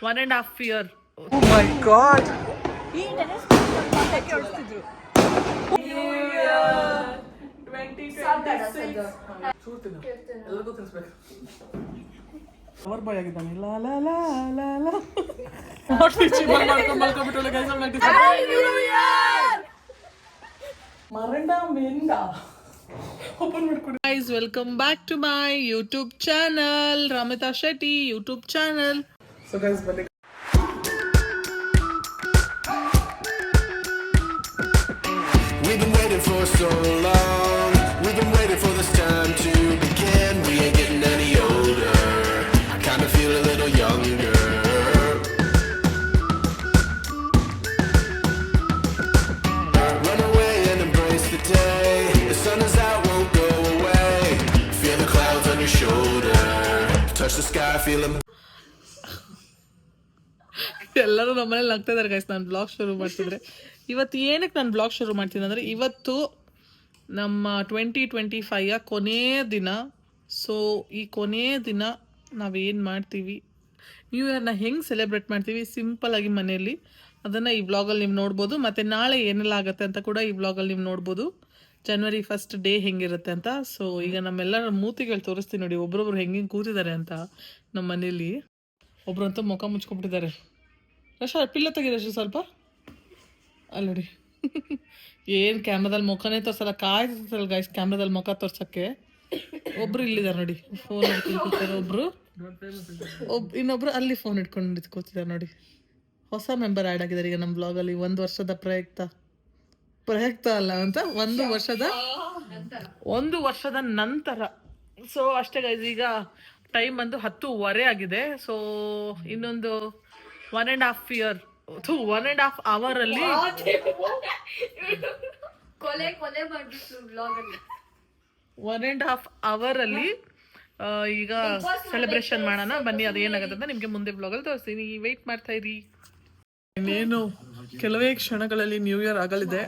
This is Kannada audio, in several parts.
1.5 year. Oh my god. ಈ ಟೆನ್ನಿಸ್ ಪಟಾಕಿ ಹೊಡಿಸ್ತಿದ್ರು. New Year 2026. ಎಲ್ಲರಿಗೂ ತಿನ್ಸ್ಬೇಕು. ಅವರ್ ಬಾಯ್ ಆಗಿದ್ದಾನೆ. ಲಾ ಲಾ ಲಾ ಲಾ ಲಾ. ಮಲ್ಕೊಂಡ್ಬಿಟ್ಟು ಗೈಸ್ ಮರಂಡ ಮೆಂದ ಓಪನ್ ಮಾಡ್ಕೊಂಡು. Guys, welcome back to my YouTube channel, Ramita Shetty YouTube channel. So guys ಬನ್ನಿ. We've been waiting for so long. We've been waiting for this time to begin. We ain't getting any older. I kinda feel a little younger. Run away and embrace the day. The sun is out, won't go away. Feel the clouds on your shoulder. Touch the sky, feel them. ಎಲ್ಲರೂ ನಮ್ಮನೇಲಿ ನಗ್ತಾ ಇದ್ದಾರೆ ಗೈಸ್ ನಾನು ಬ್ಲಾಗ್ ಶುರು ಮಾಡ್ತಿದ್ರೆ. ಇವತ್ತು ಏನಕ್ಕೆ ನಾನು ಬ್ಲಾಗ್ ಶುರು ಮಾಡ್ತೀನಿ ಅಂದರೆ ಇವತ್ತು ನಮ್ಮ 2025 ಕೊನೆಯ ದಿನ. ಸೊ ಈ ಕೊನೆಯ ದಿನ ನಾವೇನು ಮಾಡ್ತೀವಿ, ನ್ಯೂ ಇಯರ್ನ ಹೆಂಗೆ ಸೆಲೆಬ್ರೇಟ್ ಮಾಡ್ತೀವಿ ಸಿಂಪಲ್ಲಾಗಿ ಮನೆಯಲ್ಲಿ, ಅದನ್ನು ಈ ಬ್ಲಾಗಲ್ಲಿ ನೀವು ನೋಡ್ಬೋದು. ಮತ್ತು ನಾಳೆ ಏನೆಲ್ಲ ಆಗುತ್ತೆ ಅಂತ ಕೂಡ ಈ ಬ್ಲಾಗಲ್ಲಿ ನೀವು ನೋಡ್ಬೋದು. January 1st ಡೇ ಹೆಂಗಿರುತ್ತೆ ಅಂತ. ಸೊ ಈಗ ನಮ್ಮೆಲ್ಲರ ಮೂತಿಗಳು ತೋರಿಸ್ತೀನಿ ನೋಡಿ, ಒಬ್ರೊಬ್ರು ಹೆಂಗೆ ಕೂತಿದ್ದಾರೆ ಅಂತ ನಮ್ಮ ಮನೇಲಿ. ಒಬ್ರಂತೂ ಮುಖ ಮುಚ್ಕೊಂಡ್ಬಿಟ್ಟಿದ್ದಾರೆ. ರಶ ಪಿಲ್ಲ ತೆಗಿ ರಶ ಸ್ವಲ್ಪ ಅಲ್ಲಿ ನೋಡಿ. ಏನು ಕ್ಯಾಮ್ರಾದಲ್ಲಿ ಮುಖನೇ ತೋರ್ಸಲ್ಲ, ಕಾಯ್ತಿರ್ತಲ್ಲ ಗೈಸ್ ಕ್ಯಾಮ್ರಾದಲ್ಲಿ ಮುಖ ತೋರ್ಸೋಕ್ಕೆ. ಒಬ್ರು ಇಲ್ಲಿದ್ದಾರೆ ನೋಡಿ, ಫೋನ್ ಹಿಡ್ಕೊಂಡು ಕೂತಾರೆ ಒಬ್ರು, ಇನ್ನೊಬ್ರು ಅಲ್ಲಿ ಫೋನ್ ಹಿಡ್ಕೊಂಡು ಕೂತಿದ್ದಾರೆ ನೋಡಿ. ಹೊಸ ಮೆಂಬರ್ ಆ್ಯಡ್ ಆಗಿದ್ದಾರೆ ಈಗ ನಮ್ಮ ಬ್ಲಾಗಲ್ಲಿ. 1 ವರ್ಷದ ಪ್ರಯುಕ್ತ ಅಲ್ಲ ಅಂತ 1 ವರ್ಷದ ನಂತರ. ಸೊ ಅಷ್ಟೇ ಗೈಸ್, ಈಗ ಟೈಮ್ ಬಂದು 10:15 ಆಗಿದೆ. ಸೊ ಇನ್ನೊಂದು 1.5 year 1.5 hour ಅಲ್ಲಿ ಕೊಲೆ ಮಾಡ್ಬಿಟ್ರು ಬ್ಲಾಗ್ ಅಲ್ಲಿ. 1.5 hour ಅಲ್ಲಿ ಈಗ ಸೆಲೆಬ್ರೇಷನ್ ಮಾಡೋಣ ಬನ್ನಿ. ಅದು ಏನಾಗುತ್ತೆ ಅಂತ ನಿಮಗೆ ಮುಂದೆ ಬ್ಲಾಗಲ್ಲಿ ತೋರಿಸ್ತೀನಿ, ವೆಯ್ಟ್ ಮಾಡ್ತಾ ಇರಿ. ಇನ್ನೇನು ಕೆಲವೇ ಕ್ಷಣಗಳಲ್ಲಿ ನ್ಯೂ ಇಯರ್ ಆಗಲಿದೆ.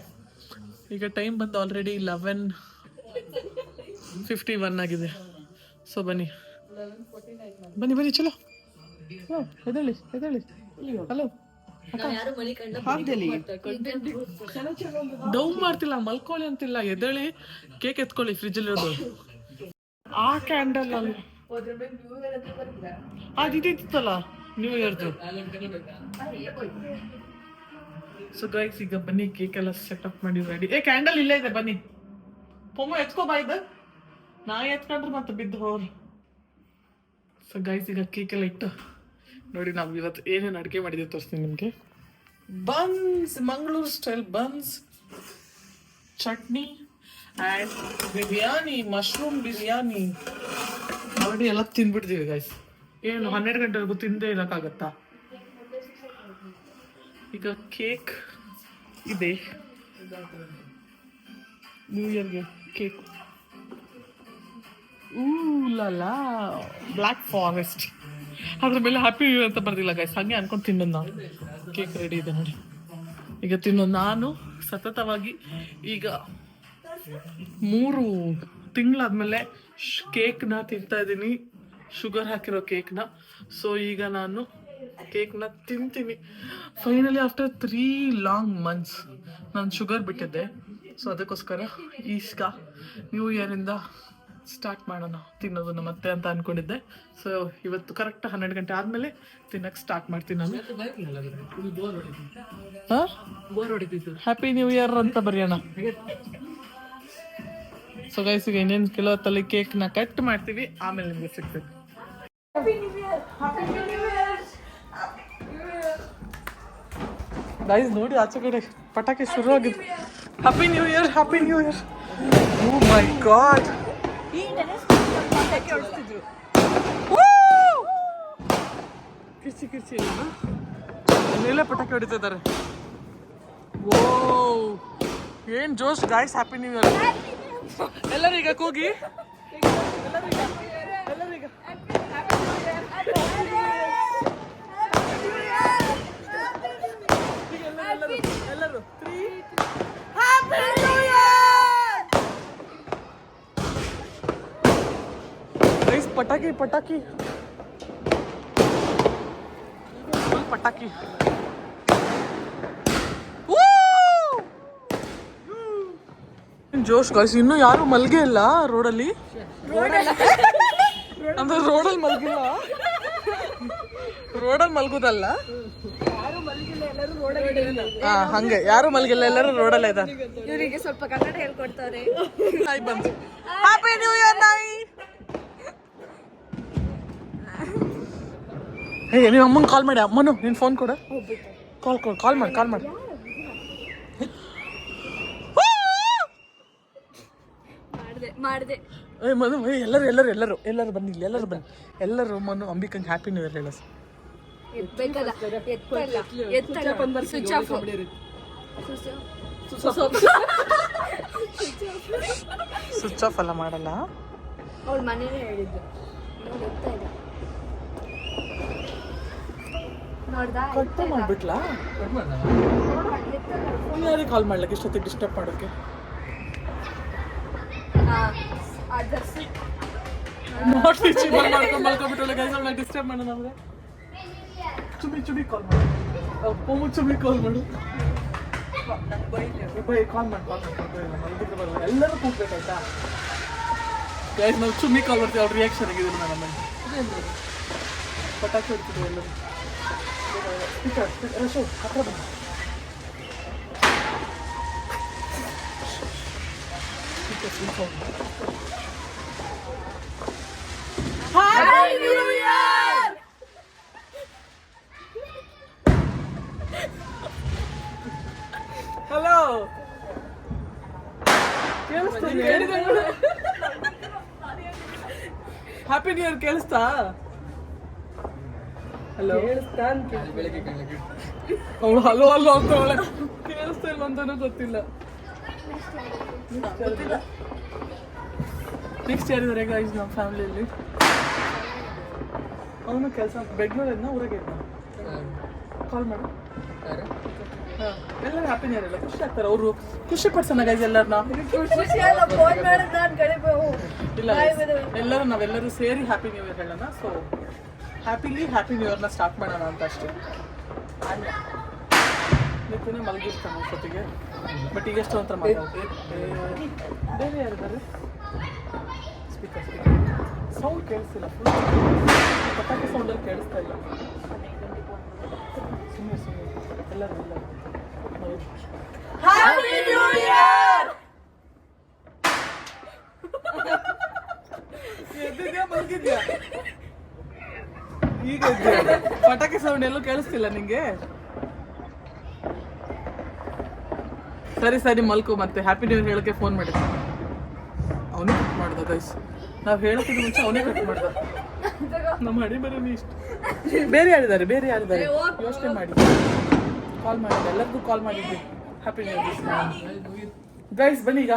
ಈಗ ಟೈಮ್ ಬಂದು ಆಲ್ರೆಡಿ 11:51 ಆಗಿದೆ. ಸೊ ಬನ್ನಿ ಬನ್ನಿ ಚಲೋ. ಎದ್ದೇಳಿ ಹಲೋ. ಡೌ ಮಾಡ್ತಿಲ್ಲ, ಮಲ್ಕೊಳ್ಳಿ ಅಂತಿಲ್ಲ, ಎದ್ದೇಳಿ ಕೇಕ್ ಎತ್ಕೊಳ್ಳಿ ಫ್ರಿಜ್ಜಲ್ಲಿ ಇರೋದು. ಆ ಕ್ಯಾಂಡಲ್ ಅಲ್ಲಿ ಅದಿತ್ತಲ್ಲ ನ್ಯೂ ಇಯರ್ದು. ಸೊ ಗೈಸ್ ಈಗ ಬನ್ನಿ ಕೇಕ್ ಎಲ್ಲ ಸೆಟಪ್ ಮಾಡಿ ರೆಡಿ. ಕ್ಯಾಂಡಲ್ ಇಲ್ಲೇ ಇದೆ ಬನ್ನಿ. ಪೊಮ್ಮ ಎತ್ಕೋ ಬಾ, ಇದು ನಾ ಎತ್ಕೊಂಡ್ರೆ ಮತ್ತೆ ಬಿದ್ದು ಹೋರ್. ಸೊ ಗೈಸ್ ಈಗ ಕೇಕ್ ಎಲ್ಲ ಇಟ್ಟು ನೋಡಿ, ನಾವು ಇವತ್ತು ಏನೇನು ಅಡುಗೆ ಮಾಡಿದ್ದೀವಿ ತೋರಿಸ್ತೀನಿ ನಿಮಗೆ. Buns, Mangaluru style buns, chutney and biryani, mushroom biryani ನೋಡಿ ಎಲ್ಲ ತಿಂದ್ಬಿಡ್ತೀವಿ ಗೈಸ್. ಏನು 12 ಗಂಟೆವರೆಗೂ ತಿಂದೇ ಇರೋಕ್ಕಾಗತ್ತಾ? ಈಗ ಕೇಕ್ ಇದೆ, ನ್ಯೂ ಇಯರ್ಗೆ ಕೇಕ್. ಊಲಾ ಬ್ಲ್ಯಾಕ್ ಫಾರೆಸ್ಟ್, ಅದ್ರ ಮೇಲೆ ಹ್ಯಾಪಿ ನ್ಯೂ ಇಯರ್ ಅಂತ ಬರ್ದಿಲ್ಲ ಗೈಸ್, ಹಾಗೆ ಅನ್ಕೊಂಡು ತಿನ್ನೋದು ನಾವು. ಕೇಕ್ ರೆಡಿ ಇದೆ ನೋಡಿ, ಈಗ ತಿನ್ನೋದು. ನಾನು ಸತತವಾಗಿ ಈಗ 3 ತಿಂಗಳಾದ್ಮೇಲೆ ಕೇಕ್ನ ತಿಂತಾ ಇದ್ದೀನಿ, ಶುಗರ್ ಹಾಕಿರೋ ಕೇಕ್ನ. ಸೊ ಈಗ ನಾನು ಕೇಕ್ನ ತಿಂತೀನಿ ಫೈನಲಿ ಆಫ್ಟರ್ 3 ಲಾಂಗ್ ಮಂತ್ಸ್. ನಾನು ಶುಗರ್ ಬಿಟ್ಟಿದ್ದೆ, ಸೊ ಅದಕ್ಕೋಸ್ಕರ ಈಗ ನ್ಯೂ ಇಯರಿಂದ ಸ್ಟಾರ್ಟ್ ಮಾಡೋಣ ತಿನ್ನೋದನ್ನ ಮತ್ತೆ ಅಂತ ಅನ್ಕೊಂಡಿದ್ದೆ. ಸೊ ಇವತ್ತು ಕರೆಕ್ಟ್ 12 ಗಂಟೆ ಆದಮೇಲೆ ತಿನ್ನಕ್ಕೆ ಸ್ಟಾರ್ಟ್ ಮಾಡ್ತೀನಿ ನಾನು. ಹ್ಯಾಪಿ ನ್ಯೂ ಇಯರ್ ಅಂತ ಬರೆಯೋಣ. ಸೊ ಗೈಸ್ ಈಗ ಇನ್ನೇನು ಕೆಲವತ್ತಲ್ಲಿ ಕೇಕ್ನ ಕಟ್ ಮಾಡ್ತೀವಿ, ಆಮೇಲೆ ನಿಮಗೆ ಸಿಗ್ತದೆ. ಗೈಸ್ ನೋಡಿ ಆಚೆ ಕಡೆ ಪಟಾಕಿ ಶುರು ಆಗಿದೆ. Happy new year, happy new year. Oh my god, ಈ ಟೆನ್ನಿಸ್ ಪಟಾಕಿ ಹೊಡಿಸ್ತಿದ್ರು. ಕಿರ್ಚಿ ಮೇಲೆ ಪಟಾಕಿ ಹೊಡಿತಾ ಇದ್ದಾರೆ. ಓ ಏನ್ ಜೋಶ್ ಗೈಸ್. ಹ್ಯಾಪಿ ನ್ಯೂ ಇಯರ್ ಎಲ್ಲರೀಗ ಕೂಗಿ, ಎಲ್ಲರೀಗ ಎಲ್ಲರೂ 3 ಗೈಸ್ ಪಟಾಕಿ ಪಟಾಕಿ. ಜೋಶ್ ಗಾಯ್ಸ್, ಇನ್ನೂ ಯಾರು ಮಲ್ಗೆ ಇಲ್ಲ ರೋಡಲ್ಲಿ. ಅಂದ್ರೆ ರೋಡಲ್ಲಿ ಮಲ್ಗಿಲ್ಲ, ರೋಡಲ್ಲಿ ಮಲ್ಗೋದಲ್ಲ. ಹಾ, ಹಂಗೆ ಯಾರು ಮಲ್ಗಿಲ್ಲ, ಎಲ್ಲರೂ ರೋಡಲ್ಲೇ ಇದ್ದಾರೆ. ಇವರಿಗೆ ಸ್ವಲ್ಪ ಕನ್ನಡ ಹೇಳ್ಕೊಡ್ತಾರೆ. ನಾಯಿ ಬಂತು. ಹ್ಯಾಪಿ ನ್ಯೂ ಇಯರ್ ನಾಯಿ. ಹೇ, ನೀವು ಅಮ್ಮನ ಕಾಲ್ ಮಾಡಿ. ಅಮ್ಮನು ನಿನ್ ಫೋನ್ ಕೊಡು. ಕಾಲ್ ಮಾಡಿ. ಮಾಡ್ದೆ ಏ ಮನು, ಎಲ್ಲರೂ ಬನ್ನಿ ಇಲ್ಲಿ, ಎಲ್ಲರೂ ಮನು ಅಂಬಿಕಂಗೆ ಹ್ಯಾಪಿ ನ್ಯೂ ಇಯರ್ ಹೇಳ. ಸ್ವಿಚ್ ಆಫ್ ಎಲ್ಲ ಮಾಡಲ್ಲ. ಅವ್ಳ ಮನೇನೆ ಹೇಳಿದ್ದು. ನೋಡ್ದಾ ಕಟ್ ಮಾಡ್ಬಿಟ್ಲಾ? ಯಾರಿಗೆ ಕಾಲ್ ಮಾಡ್ಲಿಕ್ಕೆ ಇಷ್ಟೊತ್ತಿಗೆ ಡಿಸ್ಟರ್ಬ್ ಮಾಡೋಕ್ಕೆ? ಮಲ್ಕೊಬಿಟ್ಟು ಗೈಸ್ ಡಿಸ್ಟರ್ಬ್ ಮಾಡೋಣ ನಮಗೆ. ಚುಬಿ ಕಾಲ್ ಮಾಡು. ಚುಬಿ ಕಾಲ್ ಮಾಡು. ಕಾಲ್ ಮಾಡಿ. ಎಲ್ಲರೂ ಕೂಗ್ಬೇಕಾಯ್ತಾ ಗೈಸ್? ನಾವು ಚುಮ್ಮಿ ಕಾಲ್ ಮಾಡ್ತೀವಿ. ಅವ್ರ ರಿಯಾಕ್ಷನ್ ಆಗಿದೆ ನಮ್ಮ ಪಟಾಕಿ ಹೊಡ್ತಿದ್ವಿ ಎಲ್ಲರೂ. ರಶು ಹತ್ರ ಬನ್ನಿ. ಹಲೋ, ಹ್ಯಾಪಿ ನ್ಯೂ ಇಯರ್ ಕೇಳಿಸ್ತಾ? ಹಲೋ, ಅವಳು ಹಲೋ ಅಂತ ಒಳಗೆ ಕೇಳಿಸ್ತಾ ಇಲ್ಲ ಅಂತಾನೂ ಗೊತ್ತಿಲ್ಲ. ನೆಕ್ಸ್ಟ್ ಯಾರಿದ್ದಾರೆ ಗೈಸ್ ನಮ್ಮ ಫ್ಯಾಮಿಲಿಯಲ್ಲಿ? ಅವನು ಕೆಲಸ ಬೆಂಗಳೂರಿನ ಊರಾಗೆ ಇದ್ದ. ಕಾಲ್ ಮಾಡು. ಎಲ್ಲರೂ ಹ್ಯಾಪಿ ನ್ಯೂ ಇಯರ್ ಎಲ್ಲ ಖುಷಿ ಆಗ್ತಾರೆ. ಅವರು ಖುಷಿ ಪಡ್ಸೋಣ ಗೈಸ್ ಎಲ್ಲರನ್ನ. ಇಲ್ಲ, ನಾವೆಲ್ಲರೂ ಸೇರಿ ಹ್ಯಾಪಿ ನ್ಯೂ ಇಯರ್ ಹೇಳೋಣ. ಸೊ ಹ್ಯಾಪಿ ನ್ಯೂ ಇಯರ್ನ ಸ್ಟಾರ್ಟ್ ಮಾಡೋಣ ಅಂತ ಅಷ್ಟೇ. ನಿತ್ಯನೇ ಮಲಗಿರ್ತಾನೆ ಅನ್ಸೊತ್ತಿಗೆ, ಬಟ್ ಈಗ ಎಷ್ಟು ಅಂತ ಮಾತಾಡ್ತೀವಿ. ಬೇರೆ ಯಾರಿದ್ದಾರೆ? ಸ್ಪೀಕರ್ ಸೌಂಡ್ ಕೇಳಿಸ್ತಿಲ್ಲ, ಫುಲ್ ಪಟಾಕಿ ಸೌಂಡಲ್ಲಿ ಕೇಳಿಸ್ತಾ ಇಲ್ಲ. ಸುಮ್ಮನೆ ಎಲ್ಲರೂ ಹ್ಯಾಪಿ ನ್ಯೂ ಇಯರ್. ಎದ್ದಿದ್ಯಾ ಮಲಗಿದ್ಯಾ? ಈಗ ಪಟಾಕಿ ಸೌಂಡ್ ಎಲ್ಲೂ ಕೇಳಿಸ್ತಿಲ್ಲ ನಿಂಗೆ? ಸರಿ ಮಲ್ಕೋ. ಮತ್ತೆ ಹ್ಯಾಪಿ ನ್ಯೂ ಇಯರ್ ಹೇಳಕ್ಕೆ ಫೋನ್ ಮಾಡಿದ್ದ. ಅವನೇ ಕಟ್ ಮಾಡ್ದ ಗೈಸ್. ನಾವು ಹೇಳೋಕ್ಕಿಂತ ಮುಂಚೆ ಅವನೇ ಕಟ್ ಮಾಡ್ದ. ನಮ್ಮ ಹಣಿ ಬರೋದು ಇಷ್ಟು. ಬೇರೆ ಯಾರಿದ್ದಾರೆ ಯೋಚನೆ ಮಾಡಿ. ಕಾಲ್ ಮಾಡಿದ್ದೆ, ಎಲ್ಲರಿಗೂ ಕಾಲ್ ಮಾಡಿದ್ವಿ. Happy new year guys. ಬನ್ನಿ ಈಗ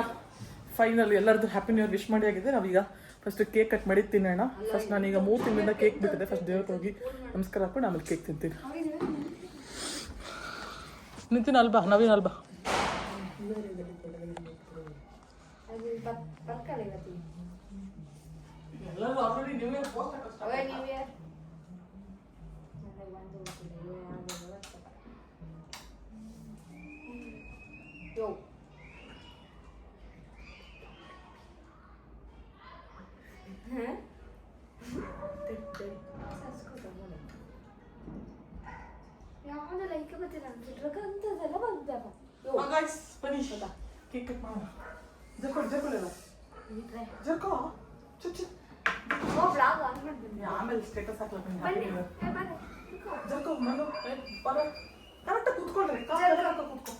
ಫೈನಲ್ ಎಲ್ಲರದ್ದು ಹ್ಯಾಪಿ ನ್ಯೂ ಇಯರ್ ವಿಶ್ ಮಾಡಿ ಆಗಿದೆ. ನಾವೀಗ ಫಸ್ಟ್ ಕೇಕ್ ಕಟ್ ಮಾಡಿ ತಿನ್ನೋಣ. ಫಸ್ಟ್ ನಾನೀಗ 3 ತಿಂಗಳಿಂದ ಕೇಕ್ ಬಿಟ್ಟಿದೆ. ಫಸ್ಟ್ ದೇವ್ರಿಗೆ ಹೋಗಿ ನಮಸ್ಕಾರ ಹಾಕೊಂಡು ಆಮೇಲೆ ಕೇಕ್ ತಿಂತೀನಿ. ನಿಂತೀನಿ ಅಲ್ಬಾ, ನವೀನ್ ಅಲ್ಬಾ. ಯಾವ್ದು ಲೈಕ್ ಗೊತ್ತಿಲ್ಲ ಅನ್ಸಿಟ್ರಕ ಅಂತದೆಲ್ಲ ಬಂದಪ್ಪ. ಬನ್ನಿ ಕೇಕ್ ಕಟ್ ಮಾಡೋಣ. ಜರ್ಕೋ ಚುಚ್ಚು. ಬ್ಲಾಗ್ ಆನ್ ಮಾಡ್ತೀನಿ. ಆಮೇಲೆ ಸ್ಟೇಟಸ್ ಹಾಕ್ಲಕ್ಕೆ ಜರ್ಕೋ ಮನು ಬರೋ ಕರೆಕ್ಟಾಗಿ ಕೂತ್ಕೊಳ್ರಿ. ಕೂತ್ಕೊ.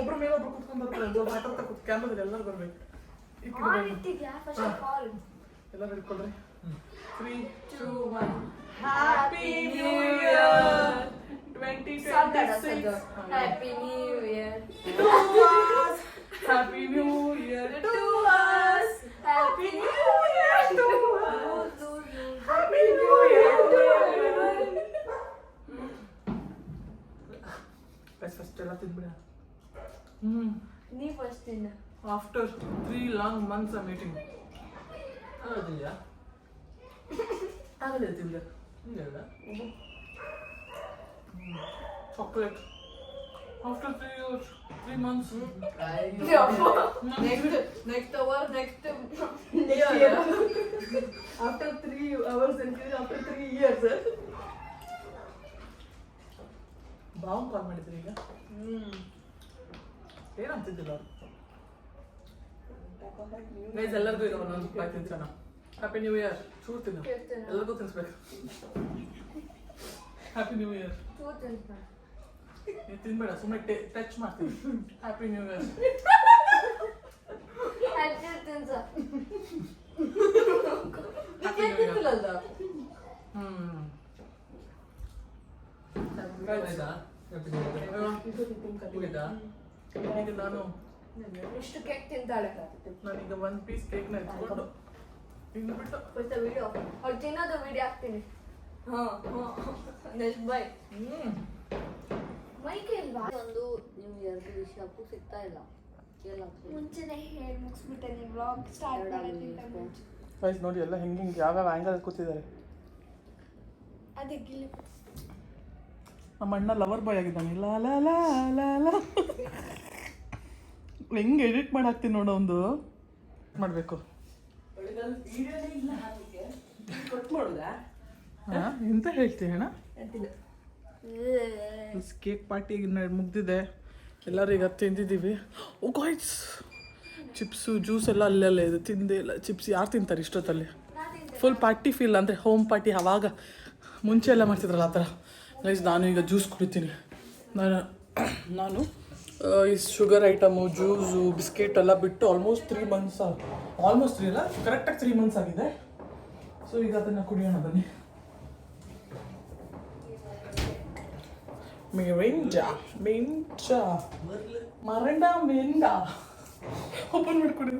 ಒಬ್ರು ಮೇಲೆ ಒಬ್ರು ಕೂತ್ಕೊಂಡು ಬರ್ತಾರೆ. ಕ್ಯಾಮ್ರಾದಲ್ಲಿ ಎಲ್ಲರೂ ಬರ್ಬೇಕು. ಎಲ್ಲರೂ ಹಿಡ್ಕೊಳ್ರಿ. 3, 2, 1. Happy new year 2026. Happy new year to us. Happy new year to us. Happy new year to us. Happy new year to us. First ಎಲ್ಲ ತಿನ್ಬಿಡ. ನೀ ಫಸ್ಟ್ ತಿನ್ನ. After 3 long months of meeting. ಆಗಲೇ ತಿಂದೆ chocolate after 3 years 3 months next hour next year after 3 hours and after 3 years ಬಾವು ಕಾಲ್ ಮಾಡಿದ್ರಿ ಈಗ ಏನಂತಿದ್ದಿಲ್ಲ ಅವ್ರು ಗೈಸ್ ಎಲ್ಲರಿಗೂ ಇದು ಒಂದೊಂದು ಬಾಯ್ ತಿನ್ಸೋಣ ಹ್ಯಾಪಿ ನ್ಯೂ ಇಯರ್ ಚೂರು ತಿನ್ನು ಎಲ್ಲರಿಗೂ ತಿನ್ಸ್ಬೇಕು ಹ್ಯಾಪಿ ನ್ಯೂ ಇಯರ್ ನೀನು ತಿನ್ಬೇಡ ಸುಮ್ಮನೆ ಟಚ್ ಮಾಡ್ತೀನಿ ಹ್ಯಾಪಿ ನ್ಯೂ ಇಯರ್ ಈಗ ನಾನು ಇಷ್ಟು ಕೇಕ್ ತಿಂತಾಳೆ ನಾನೀಗ 1 piece ಕೇಕ್ನ ಎತ್ಕೊಂಡು ತಿಂದ್ಬಿಟ್ಟು ಫಸ್ಟ್ ವಿಡಿಯೋ ಅವ್ರು ತಿನ್ನೋದು ವಿಡಿಯೋ ಹಾಕ್ತೀನಿ ನೆಕ್ಸ್ಟ್ ಬೈ ಮೈಕೆ ಇಲ್ವಾ ಒಂದು ನ್ಯೂ ಇಯರ್ಗೆ ವಿಷ್ ಹಾಕು ಸಿಗ್ತಾ ಇಲ್ಲ ಮುಂಚೆನೆ ಹೇಳಿ ಮುಗಿಸ್ಬಿಟ್ಟೆ ನೀವು ವ್ಲಾಗ್ ಸ್ಟಾರ್ಟ್ ಮಾಡೋಕ್ಕಿಂತ ಮುಂಚೆ ಗೈಸ್ ನೋಡಿ ಎಲ್ಲ ಹೆಂಗೆ ಯಾವ್ಯಾವ ಆ್ಯಂಗಲ್ ಕೂತಿದ್ದಾರೆ ಅದೇ ಗಿಲ್ಲಿ ನಮ್ಮ ಅಣ್ಣ ಲವರ್ ಬಾಯ್ ಆಗಿದ್ದಾನೆ ಲಾ ಲಾ ಲಾ ಲಾ ಲಾ ಹೆಂಗೆ ಎಡಿಟ್ ಮಾಡಿ ಹಾಕ್ತೀನಿ ನೋಡೋ ಒಂದು ಮಾಡಬೇಕು ಹಾಂ ಎಂತ ಹೇಳ್ತೀಯ ಅಣ್ಣ ಕೇಕ್ ಪಾರ್ಟಿ ಮುಗ್ದಿದೆ ಎಲ್ಲರೂ ಈಗ ತಿಂದಿದ್ದೀವಿ ಓ ಗಾಯ್ಸ್ ಚಿಪ್ಸು ಜ್ಯೂಸ್ ಎಲ್ಲ ಅಲ್ಲೆಲ್ಲ ಇದೆ ತಿಂದೇ ಇಲ್ಲ ಚಿಪ್ಸ್ ಯಾರು ತಿಂತಾರೆ ಇಷ್ಟೊತ್ತಲ್ಲಿ ಫುಲ್ ಪಾರ್ಟಿ ಫೀಲ್ ಅಂದರೆ ಹೋಮ್ ಪಾರ್ಟಿ ಅವಾಗ ಮುಂಚೆ ಎಲ್ಲ ಮಾಡ್ತಿದ್ರಲ್ಲ ಆ ಥರ ಗೈಸ್ ನಾನು ಈಗ ಜ್ಯೂಸ್ ಕುಡಿತೀನಿ ನಾನು ಈ ಶುಗರ್ ಐಟಮು ಜ್ಯೂಸು ಬಿಸ್ಕೆಟ್ ಎಲ್ಲ ಬಿಟ್ಟು ಆಲ್ಮೋಸ್ಟ್ 3 months ಆಲ್ಮೋಸ್ಟ್ 3 ಅಲ್ಲ ಕರೆಕ್ಟಾಗಿ 3 months ಆಗಿದೆ ಸೊ ಈಗ ಅದನ್ನು ಕುಡಿಯೋಣ ಬನ್ನಿ ಮೆರಿಂಡಾ ಓಪನ್ ಮಾಡ್ಕೊಡಿ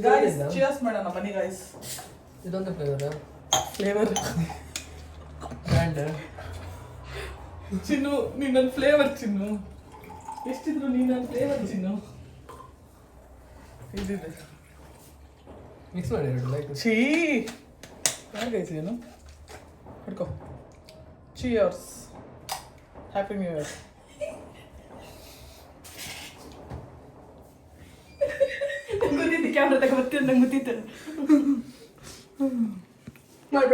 ಗಾಯ್ಸ್ ಚಿಯರ್ಸ್ ಮಾಡೋಣ ಬನ್ನಿ ಗಾಯ್ಸ್ ಇದೊಂದು ಫ್ಲೇವರ್ ಬ್ರ್ಯಾಂಡ್ ಚಿನ್ನು ನೀನು ನನ್ನ ಫ್ಲೇವರ್ ಚಿನ್ನು ಎಷ್ಟಿದ್ರು ನೀನು ನನ್ನ ಫ್ಲೇವರ್ ಚಿನ್ನು ಇದಿದೆ ಮಿಕ್ಸ್ ಮಾಡಿ ಎರಡು ಲೈಕ್ ಛೀ ಹೇಗೈತಿ ಏನು ಹಿಡ್ಕೊ ಚಿಯರ್ಸ್ ಹ್ಯಾಪಿ ನ್ಯೂ ಇಯರ್ ಗೊತ್ತಿತ್ತು ಕ್ಯಾಮ್ರಾ ತಗ ಗೊತ್ತಿತ್ತು ನಂಗೆ ಗೊತ್ತಿತ್ತು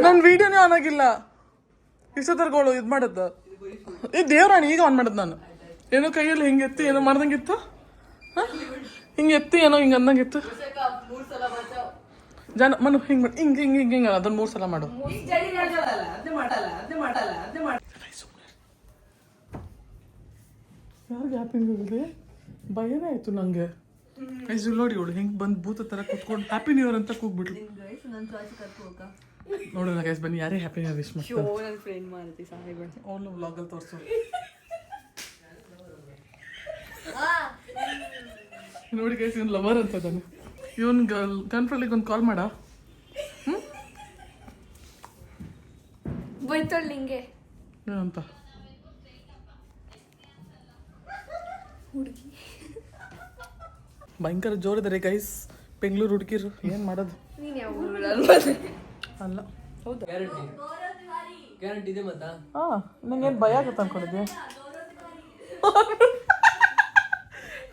ನನ್ನ ವಿಡಿಯೋನೇ ಆನ್ ಆಗಿಲ್ಲ ಇಷ್ಟೊತ್ತರ್ಗಳು ಇದು ಮಾಡದ್ದು ಈ ದೇವ್ರಾಣಿ ಈಗ ಆನ್ ಮಾಡೋದು ನಾನು ಏನೋ ಕೈಯಲ್ಲಿ ಹಿಂಗೆ ಎತ್ತಿ ಏನೋ ಮಾಡ್ದಂಗಿತ್ತು ಹಿಂಗೆ ಎತ್ತಿ ಏನೋ ಹಿಂಗೆ ಅಂದಂಗಿತ್ತು ಜನ ಮನು ಹಿಂಗೆ ಮಾಡಿ ಹಿಂಗೆ ಹಿಂಗೆ ಹಿಂಗೆ ಹಿಂಗೆ ಅದನ್ನ 3 ಸಲ ಮಾಡು ಯಾರಿಗೆ ಹ್ಯಾಪಿ ನ್ಯೂ ಇಯರ್ ಭಯನೇ ಆಯ್ತು ನಂಗೆ ಐಸು ನೋಡಿ ಇವಳು ಹಿಂಗೆ ಬಂದು ಭೂತ ಥರ ಕೂತ್ಕೊಂಡು ಹ್ಯಾಪಿ ನ್ಯೂ ಇಯರ್ ಅಂತ ಕೂಗ್ಬಿಟ್ಲು ನೋಡೋಣ ಗೈಸ್ ಬನ್ನಿ ಯಾರೇ ಹ್ಯಾಪಿ ನ್ಯೂ ಇಯರ್ ವಿಶ್ ಮಾಡ್ತಾರೆ ನನ್ನ ಫ್ರೆಂಡ್ ಮಾಡ್ತಿ ಸಾಹೇಬ್ ಅವನು ವ್ಲಾಗಲ್ಲಿ ತೋರಿಸು ನೋಡಿ ಗೈಸ್ ಇವನು ಲವರ್ ಅಂತ ಇದ್ದಾನೆ ಇವನ್ ಗರ್ಲ್ಫ್ರೆಂಡಿಗೆ ಒಂದು ಕಾಲ್ ಮಾಡ ಬೈತೋಳ್ ನಿಂಗೆ ಏನಂತ ಭಯಂಕರ ಜೋರಿದ್ದಾರೆ ಗೈಸ್ ಬೆಂಗಳೂರು ಹುಡುಗಿರು ಏನು ಮಾಡೋದು ನೀನು ಯಾವ ಅಲ್ಲ ಗ್ಯಾರಂಟಿ ಇದೆ ಮತ್ತಾ ಹಾಂ ನಂಗೇನು ಭಯ ಆಗುತ್ತೆ ಅನ್ಕೊಂಡಿದ್ದೆ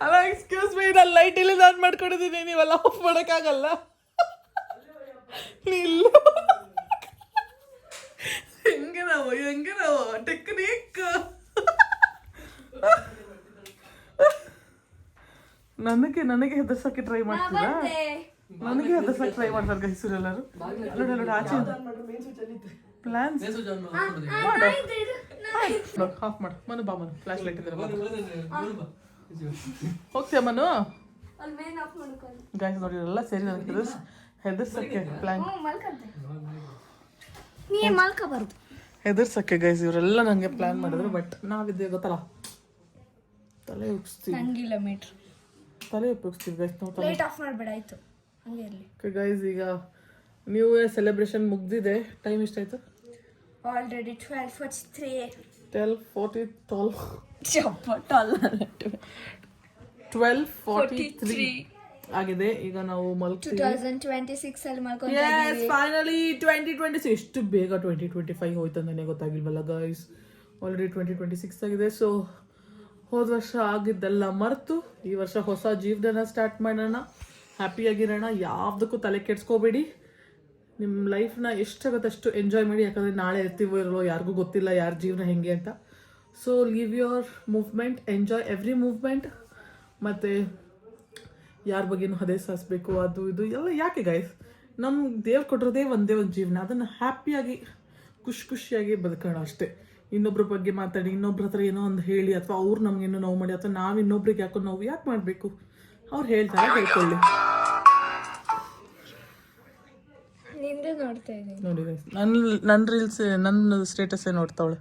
ಅಲ್ಲ ಎಕ್ಸ್ಕ್ಯೂಸ್ ಮೀ ನಾನು ಲೈಟ್ ಇಲ್ಲಿಂದ ಆನ್ ಮಾಡ್ಕೊಂಡಿದ್ದೀನಿ ನೀವೆಲ್ಲ ಆಫ್ ಮಾಡೋಕ್ಕಾಗಲ್ಲ ಇಲ್ಲ ಹೆಂಗೆ ನಾವು ಟೆಕ್ನಿಕ್ ನನಗೆ ಹೆದರ್ಸಕ್ಕೆ ಟ್ರೈ ಮಾಡ್ತೀರಾ ನನಗೆ ಹೆದರ್ಸಕ್ಕೆ ಟ್ರೈ ಮಾಡ್ತಾರೆ ಗೈಸರು ಎಲ್ಲರೂ ನೋಡಿ ಆಚೆ ಪ್ಲಾನ್ಸ್ ಆಫ್ ಮಾಡು ಮನು ಬಾ ಮನು ಫ್ಲಾಶ್ ಲೈಟ್ ಇದ್ರೆ ಹೋಗ್ತೀಯ ಮನು ಅಲ್ಲಿ ಮೇನ್ ಆಫ್ ಮಾಡ್ಕೊಂಡು ಗಾಯ್ಸ್ ನೋಡಿ ಎಲ್ಲ ಸೇರಿ ನನಗೆ ಹೆದರ್ಸಕ್ಕೆ ಪ್ಲಾನ್ ಮಲ್ಕಂತೆ ನೀ ಮಲ್ಕೋಬಾರ್ದು ಹೆದರ್ಸಕ್ಕೆ ಗೈಸ್ ಇವರೆಲ್ಲ ನನಗೆ ಪ್ಲಾನ್ ಮಾಡಿದ್ರು ಬಟ್ ನಾವಿದ್ದೆ ಗೊತ್ತಲ್ಲ ತಲೆ ಉಪ್ಸ್ತೀವಿ ನಂಗಿಲ್ಲ ಮೀಟ್ರ್ ತಲೆ ಉಪಯೋಗಿಸ್ತೀವಿ ಗೈಸ್ ನಾವು ಲೈಟ್ ಆಫ್ ಮಾಡಬೇಡ ಆಯ್ತು ಹಂಗೆ ಇರಲಿ ಗೈಸ್ ಈಗ ನ್ಯೂ ಇಯರ್ ಸೆಲೆಬ್ರೇಷನ್ ಮುಗ್ದಿದೆ ಟೈಮ್ ಎಷ್ಟಾಯ್ತು ಆಲ್ರೆಡಿ 12:43 12:43 ಆಗಿದೆ. ಈಗ ನಾವು ಮಲ್ಗ್ತೀವಿ. 2026 ಅಲ್ಲಿ ಮಾಡ್ಕೊಂತ ಎಸ್ ಫೈನಲಿ 2026. ಎಷ್ಟು ಬೇಗ 2025 ಹೋಯ್ತು ಅಂತಾನೆ ಗೊತ್ತಾಗಿಲ್ವಲ್ಲ ಗೈಸ್. ಆಲ್ರೆಡಿ 2026 ಆಗಿದೆ. ಸೊ ಹೋದ ವರ್ಷ ಆಗಿದ್ದೆಲ್ಲ ಮರೆತು ಈ ವರ್ಷ ಹೊಸ ಜೀವನ ಸ್ಟಾರ್ಟ್ ಮಾಡೋಣ, ಹ್ಯಾಪಿಯಾಗಿರೋಣ, ಯಾವುದಕ್ಕೂ ತಲೆ ಕೆಡ್ಸ್ಕೋಬೇಡಿ. ನಿಮ್ಮ ಲೈಫ್ನ ಎಷ್ಟಾಗುತ್ತೆ ಅಷ್ಟು ಎಂಜಾಯ್ ಮಾಡಿ. ಯಾಕಂದರೆ ನಾಳೆ ಇರ್ತೀವೋ ಇರಲೋ ಯಾರಿಗೂ ಗೊತ್ತಿಲ್ಲ ಯಾರ ಜೀವನ ಹೆಂಗೆ ಅಂತ. So leave your movement, enjoy every movement. ಮತ್ತು ಯಾರ ಬಗ್ಗೆನೂ ಹದೇ ಸಾರಿಸ್ಬೇಕು ಅದು ಇದು ಎಲ್ಲ ಯಾಕೆ ಗೈಸ್? ನಮ್ಮ ದೇವ್ರು ಕೊಟ್ಟಿರೋದೇ ಒಂದೇ ಒಂದು ಜೀವನ, ಅದನ್ನು ಹ್ಯಾಪಿಯಾಗಿ ಖುಷಿಯಾಗಿ ಬದುಕೋಣ ಅಷ್ಟೇ. ಇನ್ನೊಬ್ರ ಬಗ್ಗೆ ಮಾತಾಡಿ, ಇನ್ನೊಬ್ರ ಹತ್ರ ಏನೋ ಒಂದು ಹೇಳಿ, ಅಥವಾ ಅವ್ರು ನಮಗೇನೋ ನೋವು ಮಾಡಿ, ಅಥವಾ ನಾವು ಇನ್ನೊಬ್ರಿಗೆ ಯಾಕೋ ನೋವು ಯಾಕೆ ಮಾಡಬೇಕು? ಅವ್ರು ಹೇಳ್ತಾರೆ ಹೇಳ್ಕೊಳ್ಳಿ. ನಿಂದು ನೋಡ್ತಾ ಇದ್ದೀನಿ ನೋಡಿ ಗೈಸ್, ನನ್ನ ರೀಲ್ಸ್ ನನ್ನ ಸ್ಟೇಟಸ್ಸೇ ನೋಡ್ತಾವಳೆ.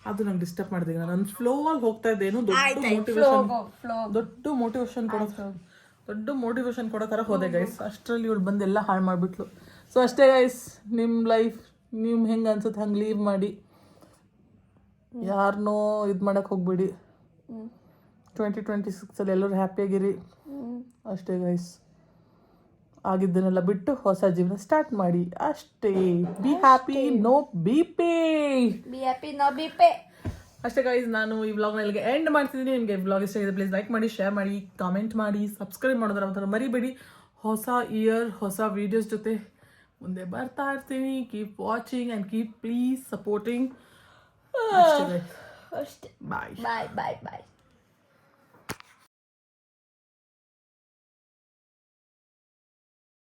ಅದು ನಂಗೆ ಡಿಸ್ಟರ್ಬ್ ಮಾಡಿದೆ. ನನ್ನ ಫ್ಲೋ ಅಲ್ಲಿ ಹೋಗ್ತಾ ಇದ್ದೇನು ದೊಡ್ಡ ಮೋಟಿವೇಶನ್ ಕೊಡೋ ಥರ ಹೋದೆ ಗೈಸ್. ಅಷ್ಟರಲ್ಲಿ ಇವಳು ಬಂದು ಎಲ್ಲ ಹಾಳು ಮಾಡಿಬಿಟ್ಲು. ಸೊ ಅಷ್ಟೇ ಗೈಸ್, ನಿಮ್ಮ ಲೈಫ್ ನಿಮ್ಮ ಹೆಂಗೆ ಅನ್ಸುತ್ತೆ ಹಂಗೆ ಲೀವ್ ಮಾಡಿ, ಯಾರನ್ನೋ ಇದು ಮಾಡೋಕ್ಕೆ ಹೋಗ್ಬೇಡಿ. 2026 ಎಲ್ಲರೂ ಹ್ಯಾಪಿಯಾಗಿರಿ ಅಷ್ಟೇ ಗೈಸ್. ಆಗಿದ್ದನ್ನೆಲ್ಲ ಬಿಟ್ಟು ಹೊಸ ಜೀವನ ಸ್ಟಾರ್ಟ್ ಮಾಡಿ ಅಷ್ಟೇ. Be happy, no be pay. ಅಷ್ಟೇ ಗೈಸ್, ನಾನು ಈ ವ್ಲಾಗ್ನ ಇಲ್ಲಿಗೆ ಎಂಡ್ ಮಾಡ್ತಿದ್ದೀನಿ. ನಿಮಗೆ ವ್ಲಾಗ್ ಇಷ್ಟ ಆಗಿದೆ ಪ್ಲೀಸ್ ಲೈಕ್ ಮಾಡಿ, ಶೇರ್ ಮಾಡಿ, ಕಾಮೆಂಟ್ ಮಾಡಿ, ಸಬ್ಸ್ಕ್ರೈಬ್ ಮಾಡೋದ್ರ ಒಂಥರ ಮರಿಬೇಡಿ. ಹೊಸ ಇಯರ್ ಹೊಸ ವೀಡಿಯೋಸ್ ಜೊತೆ ಮುಂದೆ ಬರ್ತಾ ಇರ್ತೀನಿ. Keep watching and keep please supporting. ಅಷ್ಟೇ ಅಷ್ಟೇ. ಬಾಯ್. ಬಾಯ್ ಬಾಯ್ ಬಾಯ್.